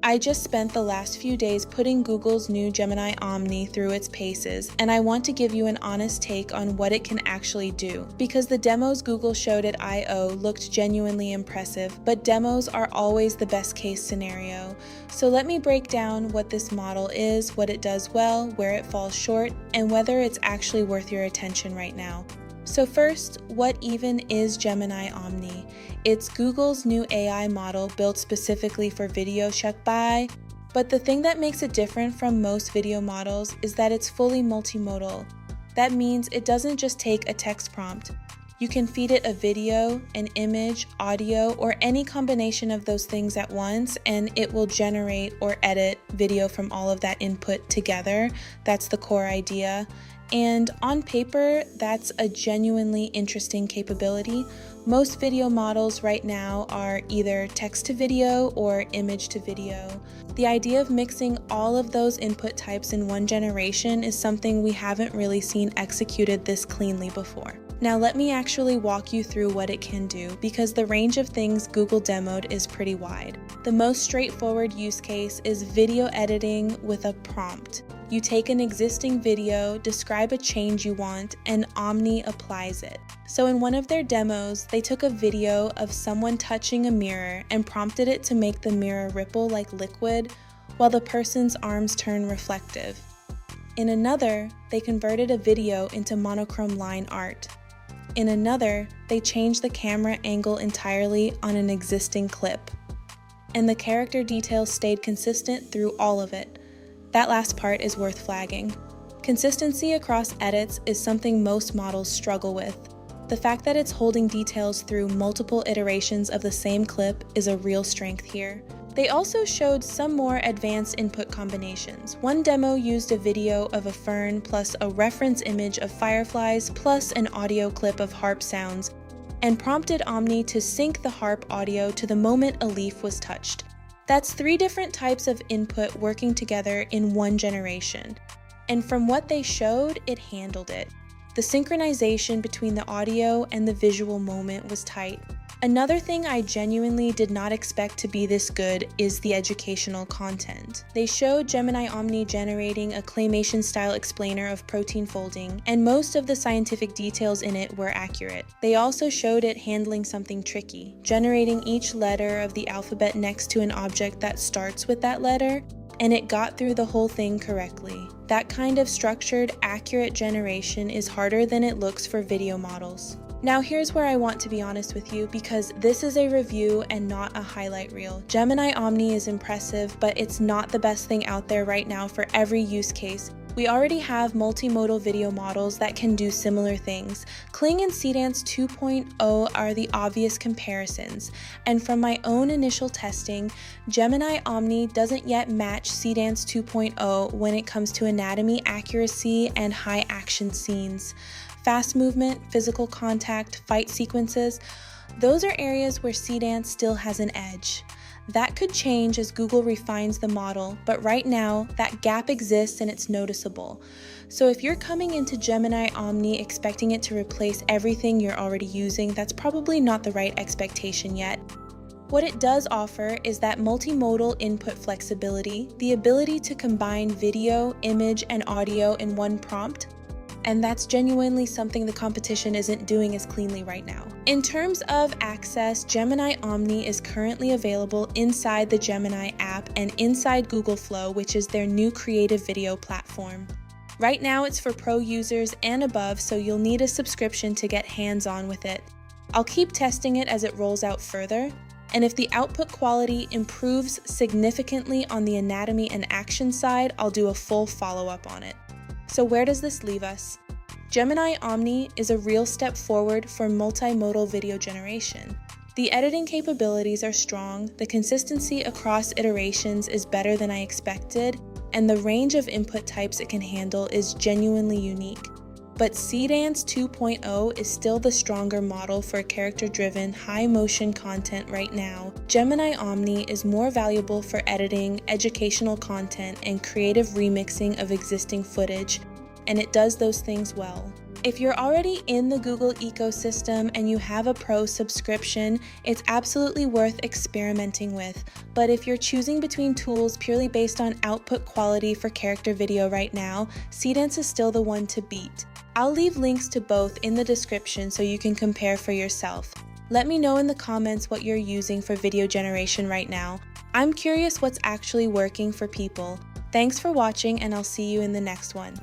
I just spent the last few days putting Google's new Gemini Omni through its paces, and I want to give you an honest take on what it can actually do. Because the demos Google showed at I/O looked genuinely impressive, but demos are always the best case scenario. So let me break down what this model is, what it does well, where it falls short, and whether it's actually worth your attention right now. So first, what even is Gemini Omni? It's Google's new AI model built specifically for video shakbai, but the thing that makes it different from most video models is that it's fully multimodal. That means it doesn't just take a text prompt. You can feed it a video, an image, audio, or any combination of those things at once, and it will generate or edit video from all of that input together. That's the core idea. And on paper, that's a genuinely interesting capability. Most video models right now are either text to video or image to video. The idea of mixing all of those input types in one generation is something we haven't really seen executed this cleanly before. Now let me actually walk you through what it can do, because the range of things Google demoed is pretty wide. The most straightforward use case is video editing with a prompt. You take an existing video, describe a change you want, and Omni applies it. So in one of their demos, they took a video of someone touching a mirror and prompted it to make the mirror ripple like liquid while the person's arms turn reflective. In another, they converted a video into monochrome line art. In another, they changed the camera angle entirely on an existing clip. And the character details stayed consistent through all of it. That last part is worth flagging. Consistency across edits is something most models struggle with. The fact that it's holding details through multiple iterations of the same clip is a real strength here. They also showed some more advanced input combinations. One demo used a video of a fern plus a reference image of fireflies plus an audio clip of harp sounds, and prompted Omni to sync the harp audio to the moment a leaf was touched. That's 3 different types of input working together in one generation. And from what they showed, it handled it. The synchronization between the audio and the visual moment was tight. Another thing I genuinely did not expect to be this good is the educational content. They showed Gemini Omni generating a claymation-style explainer of protein folding, and most of the scientific details in it were accurate. They also showed it handling something tricky, generating each letter of the alphabet next to an object that starts with that letter, and it got through the whole thing correctly. That kind of structured, accurate generation is harder than it looks for video models. Now here's where I want to be honest with you, because this is a review and not a highlight reel. Gemini Omni is impressive, but it's not the best thing out there right now for every use case. We already have multimodal video models that can do similar things. Kling and Seedance 2.0 are the obvious comparisons, and from my own initial testing, Gemini Omni doesn't yet match Seedance 2.0 when it comes to anatomy accuracy and high action scenes. Fast movement, physical contact, fight sequences, those are areas where Seedance still has an edge. That could change as Google refines the model, but right now, that gap exists and it's noticeable. So if you're coming into Gemini Omni expecting it to replace everything you're already using, that's probably not the right expectation yet. What it does offer is that multimodal input flexibility, the ability to combine video, image, and audio in one prompt, and that's genuinely something the competition isn't doing as cleanly right now. In terms of access, Gemini Omni is currently available inside the Gemini app and inside Google Flow, which is their new creative video platform. Right now it's for pro users and above, so you'll need a subscription to get hands-on with it. I'll keep testing it as it rolls out further, and if the output quality improves significantly on the anatomy and action side, I'll do a full follow-up on it. So where does this leave us? Gemini Omni is a real step forward for multimodal video generation. The editing capabilities are strong, the consistency across iterations is better than I expected, and the range of input types it can handle is genuinely unique. But Seedance 2.0 is still the stronger model for character-driven, high-motion content right now. Gemini Omni is more valuable for editing, educational content, and creative remixing of existing footage, and it does those things well. If you're already in the Google ecosystem and you have a Pro subscription, it's absolutely worth experimenting with. But if you're choosing between tools purely based on output quality for character video right now, Seedance is still the one to beat. I'll leave links to both in the description so you can compare for yourself. Let me know in the comments what you're using for video generation right now. I'm curious what's actually working for people. Thanks for watching, and I'll see you in the next one.